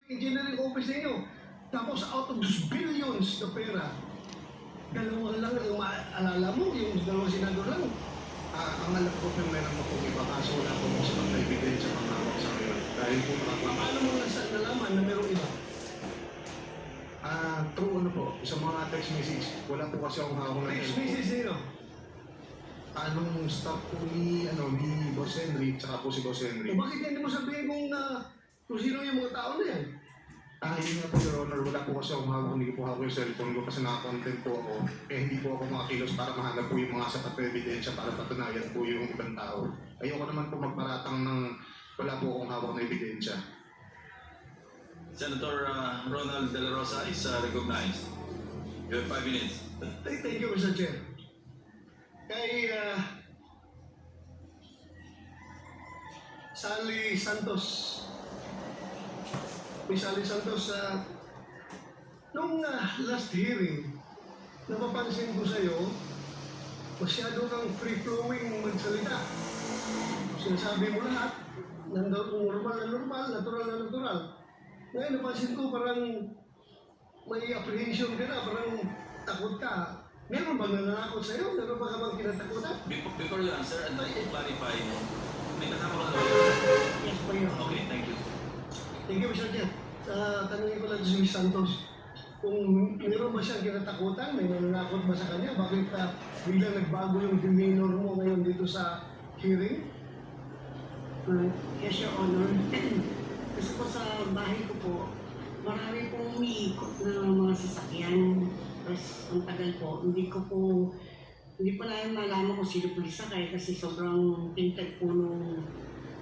engineering office ninyo. Tapos out of those billions na pera, dalawa lang ang maalala mo, yung dalawang senador lang. Ang alam ko po meron mo pong iba kaso wala po mo sa ebidensya pang hawak sa ngayon. Dahil po Paano mo nalaman na merong iba? true ano po, sa mga text message, wala po kasi akong hawak na Text message nyo. Anong staff po ni Boss Henry, tsaka po si Boss Henry. Bakit hindi mo sabihin kung sino yung mga tao na yan? Hindi nga po, Your Honor, wala po kasi akong hawak, hindi ko po hawak yung cellphone ko kasi naka-content po ako. Hindi po ako makakilos para mahanap po yung mga sapat na ebidensya para patunayan po yung ibang tao. Ayoko naman po magparatang ng wala po akong hawak na ebidensya. Senator Ronald De La Rosa is recognized. You have 5 minutes. Thank you, Mr. Chair. Kay Sally Santos. Miss Sally Santos, nung last hearing, napapansin ko sa'yo, masyado kang free-flowing magsalita. Sinasabi mo lahat, normal na normal, natural na natural. Ngayon, napansin ko parang may apprehension ka na, parang takot ka. Meron bang nananakot sa'yo? Meron ba ka bang kinatakutan? Before you answer, I'd like to clarify mo. May kasama ka na. Yes, po yun. Okay, thank you. Thank you, Mr. Chair. Tanungin ko lang si Ms. Santos, kung meron ba siyang kinatakutan, may nananakot ba sa kanya? Bakit biglang nagbago yung demeanor mo ngayon dito sa hearing? Yes, Your Honor. Kasi po sa bahay ko po, marami pong umiikot na mga sasakyan. Tapos ang tagal po, hindi po namin malaman kung sino po sakay kasi sobrang pintag po nung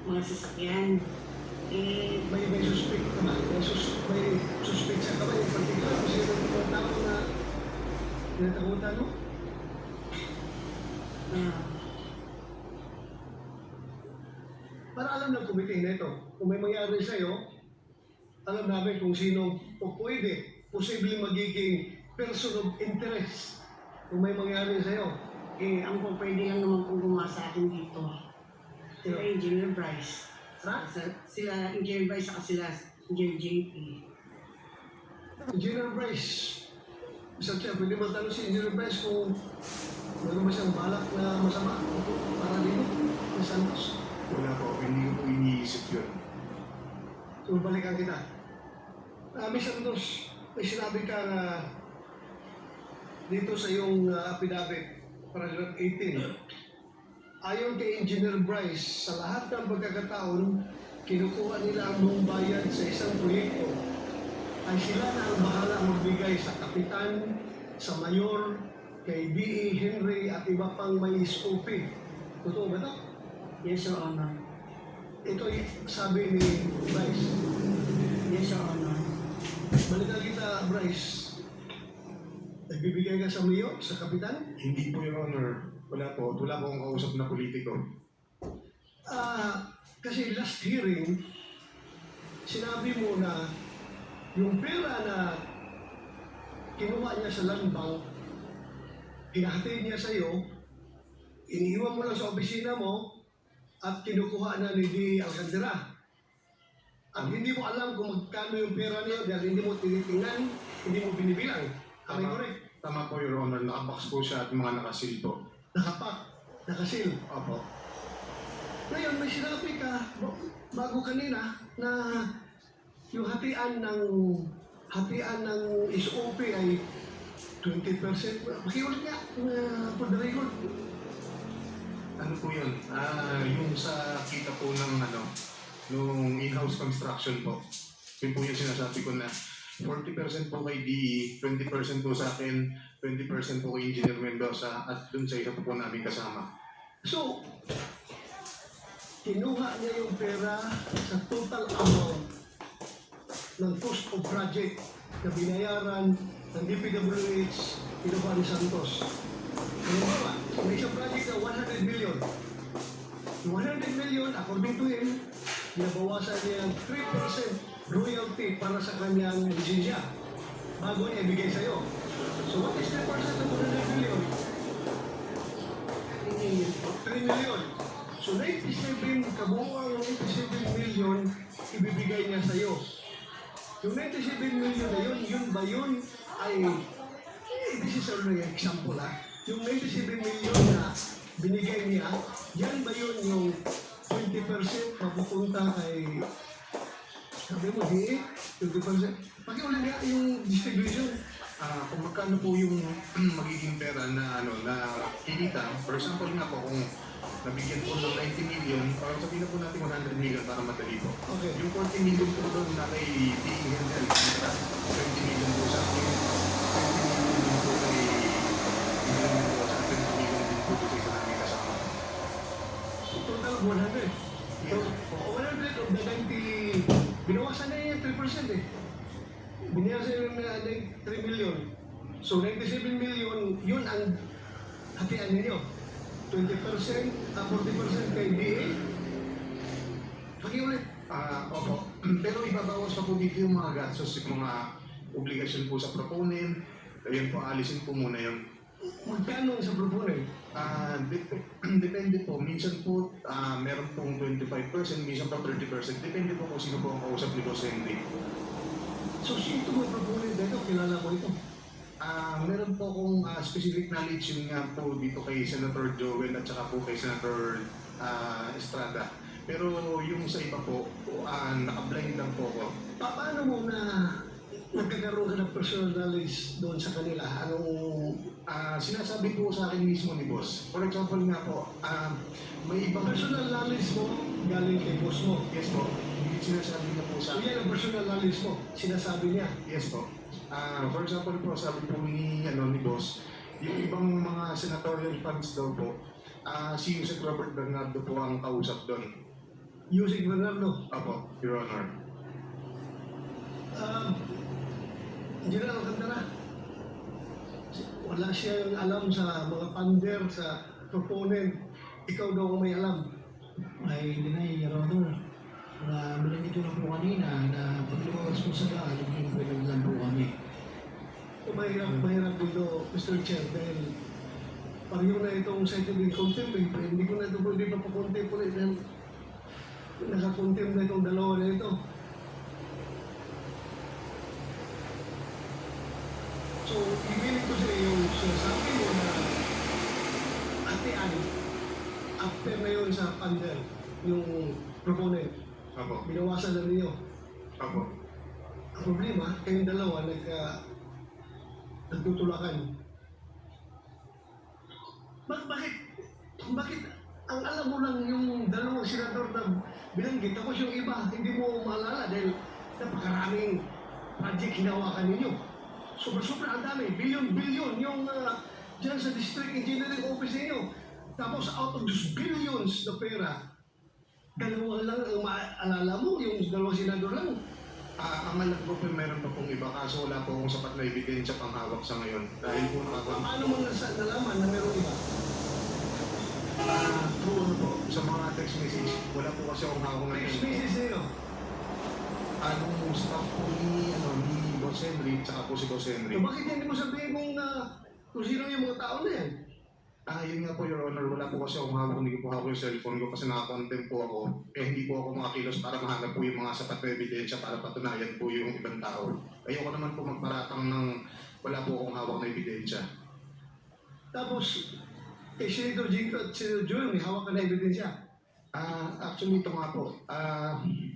mga sasakyan. May suspect ka ba? May suspect ka ba? Yung particular, kung sino yung tao na kinatakutan mo? Para alam ng committee na ito, kung may mangyari sa'yo, alam namin kung sino o pwede, posibleng magiging person of interest kung may mangyari sa'yo. Ang po pwede lang naman pong gumawa sa akin dito. Sila Engineer Bryce. Sila Engineer Bryce at sila Engineer JP. Engineer Bryce, Mr. Chair, pwede ba tanong si Engineer Bryce kung meron ba siyang balak na masama para dito, Ms. Santos? Wala po, hindi ko po iniisip yun. So, balikan kita. Ms. Santos, may sinabi ka na dito sa iyong affidavit, paragraph 18, ayon kay Engineer Bryce, sa lahat ng pagkakataon, kinukuha nila ang buong bayad sa isang proyekto ay sila na ang bahala magbigay sa kapitan, sa mayor, kay B.E. Henry at iba pang may SOP. Totoo ba ito? Yes, Your Honor. Ito sabi ni Bryce. Yes, Your Honor. Balikan kita, Bryce. Nagbibigay ka sa mayor, sa kapitan? Hindi po, Your Honor. Wala po akong kausap na politiko. Kasi last hearing, sinabi mo na yung pera na kinuha niya sa land bank, hinahatid niya sa iyo, iniiwan mo lang sa opisina mo, at kinukuha na ni D. Alcantara. At hindi mo alam kung magkano yung pera niya dahil hindi mo tinitingnan, hindi mo binibilang. Am I correct? Tama po, Your Honor. Nakabox po siya at mga nakasil po. Nakapak, nakasil. Opo. Ngayon, may sinabi ka bago kanina na yung hatian ng SOP ay 20%. Pakiulit nga, for the record. Ano po yun? Yung sa kita po ng nung in-house construction po. Yun po yung sinasabi ko na 40% po kay DE, 20% po sa akin, 20% po kay Engineer Mendoza, at dun sa isa po namin kasama. So, kinuha niya yung pera sa total amount ng cost of project na binayaran ng DPWH Kinuha ni Santos. Halimbawa, may isang project na 100 million. Yung 100 million, according to him, binabawasan niya ng 3% royalty para sa kanyang lisensya bago niya ibigay sa'yo. So what is 3% of 100 million? 3 million. So 97, kabuuan ng 97 million ibibigay niya sa'yo. Yung 97 million na yun ba yun ay, this is only an example yung 97 million na binigay niya, yan ba yun yung 20% mapupunta kay, sabi mo, DA, 20%? Pakiulit nga yung distribution. Kung magkano po yung magiging pera na kikita, for example nga po, kung nabigyan po ng 90 million, or sabihin na po natin 100 million para madali po. Okay. Yung 40 million po doon na kay Being Handel, 20 million po sa akin, 20 million din po kay Being Handel, sa 20 million din po sa isa namin kasama. Total 100. So, 100 of the 90, binawasan na yung 3% eh. Binawasan yung 3 million. So 97 million, yun ang hatian ninyo. 20%, 40% kay DA. Pakiulit. Opo. Pero ibabawas pa po dito yung mga gastos, yung mga obligasyon po sa proponent. Ayan po, alisin po muna yun. Magkano sa proponent? Depende po. Minsan po, meron pong 25%, minsan po 30%. Depende po kung sino po ang kausap ni Boss Henry. So sino mo proponent dito? Kilala ko ito. Meron po akong specific knowledge yun nga po dito kay Senator Joel at saka po kay Senator Estrada. Pero yung sa iba po, naka-blind lang po ako. Paano mo na nagkakaroon ka ng personal knowledge doon sa kanila? Sinasabi po sa akin mismo ni Boss. For example nga po, may ibang Personal knowledge mo galing kay boss mo. Yes po. Sinasabi niya po So sa akin. yan ang personal knowledge mo. Sinasabi niya. Yes po. For example po, sabi po ni Boss, yung ibang mga senatorial funds daw po, si Yusek Robert Bernardo po ang kausap doon. Yusek Bernardo. Opo, Your Honor. General Alcantara. Wala siyang alam sa mga pander, sa proponent. Ikaw daw ang may alam. Ay deny, Your Honor. Binanggit ko na po kanina na pag lumawas po sa daan, naging pinaglan po kami. Mahirap dito, Mr. Chair, dahil pareho na itong scientific contempt, hindi ko na ito pwede papakontempt ulit dahil nakakontempt na itong dalawa na ito. So, ibilig ko sa iyo, sinasabi mo na atian, after na yun sa pander, yung proponent, Opo. binawasan na niyo. Opo. Ang problema, kayong dalawa nagtutulakan. Bakit ang alam mo lang yung dalawang senador na binanggit, tapos yung iba, hindi mo maalala dahil napakaraming project hinawakan ninyo. Sobra-sobra ang dami, billion-billion yung dyan sa district engineering office ninyo. Tapos out of those billions na pera, dalawa lang ang maalala mo, yung dalawang senador lang. Ang alam ko po meron pa pong iba, kaso wala po akong sapat na ebidensya pang hawak sa ngayon. Dahil po Paano mo nalaman na meron iba? true ano po, sa mga text message, wala po kasi akong hawak ngayon. Species ninyo. Anong staff po ni Boss Henry, tsaka po si Boss Henry. So bakit hindi mo sabihin kung sino yung mga tao na yan? Yun nga po, Your Honor, wala po kasi akong hawak, hindi ko po hawak yung cellphone ko kasi naka-content po ako. Hindi po ako makakilos para mahanap po yung mga sapat na ebidensya para patunayan po yung ibang tao. Ayoko naman po magparatang ng wala po akong hawak na ebidensya. Tapos, Senator Jinko at Senator Joel, may hawak ka na ebidensya. Actually, ito nga po,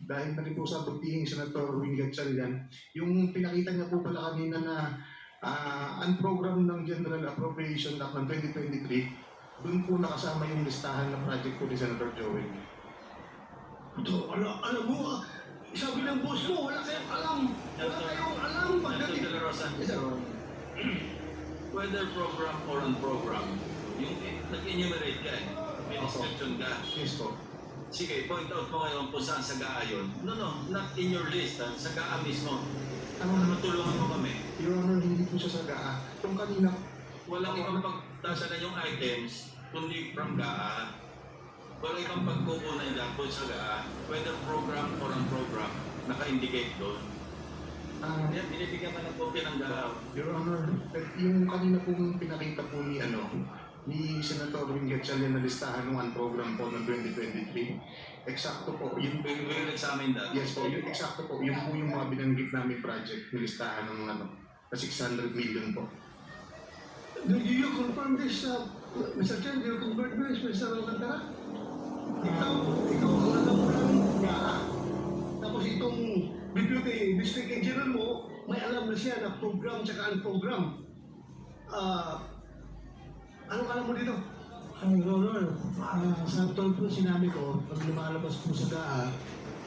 dahil na rin po sa butihing Senator Wing Gatchalian, yung pinakita niya po pala kanina na unprogrammed ng General Appropriation Act ng 2023, doon po nakasama yung listahan ng project po ni Senator Joel. Ito, alam mo, sabi ng boss mo, wala kayong alam. Wala kayong alam. Senator De La Rosa, Yes, sir. whether program or on-program, yung nag-enumerate ka may description ka. Yes po. Sige, point out mo ngayon kung saan sagaa yun. No, not in your list, sagaa mismo. Para matulungan mo kami. Your Honor, hindi po siya sa GAA. Kung kanina, Walang ibang pagtasalan yung items, kundi from GAA. Walang ibang pagkukunan lang po sa GAA, whether program or on-program, naka-indicate doon. Yan, binibigyan ka ng kopya ng GAA. Your Honor, yung kanina pong pinakita po ni ni Senator Wing Gatchalian na listahan ng program po ng 2023. Eksakto po, yun po Will examine that. yes po, yun eksakto po, yun po yung mga binanggit namin project na listahan ng na 600 million po. Do you confirm this, Mr. Chen? Do you confirm this, Mr. Alcantara? Ikaw ang alam mo lang GAA. Tapos itong Deputy District Engineer mo, may alam na siya na program tsaka unprogram. Anong alam mo dito? Ay, Your Honor, sa tol po sinabi ko, pag lumalabas po sa GAA,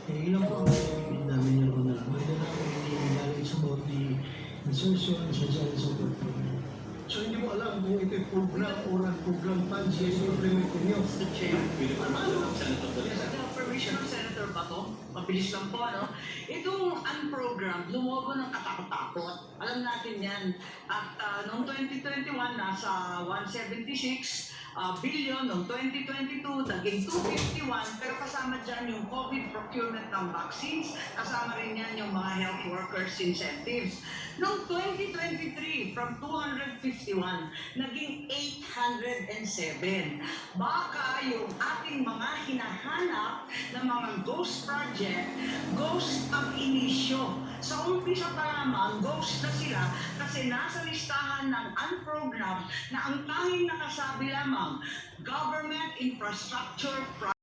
ilan po ang pinipin namin, Your Honor. Whether na po hindi knowledge about the insertion, social and support program. So hindi mo alam kung ito'y program or unprogram funds yung implement ninyo. Mr. Chair, Permission of Senator Balita. with the permission of Senator Bato, mabilis lang po, ano? Itong unprogrammed, lumobo ng katakot-takot. Alam natin yan. At noong 2021, nasa 176 billion. Noong 2022, naging 251. Pero kasama dyan yung COVID procurement ng vaccines. Kasama rin yan yung mga health workers incentives. Noong 2023, from 251, naging 807. Baka yung ating mga hinahanap na mga ghost project, ghost ang inisyo. Sa umpisa pa lamang, ghost na sila kasi nasa listahan ng unprogrammed na ang tanging nakasabi lamang, government infrastructure project.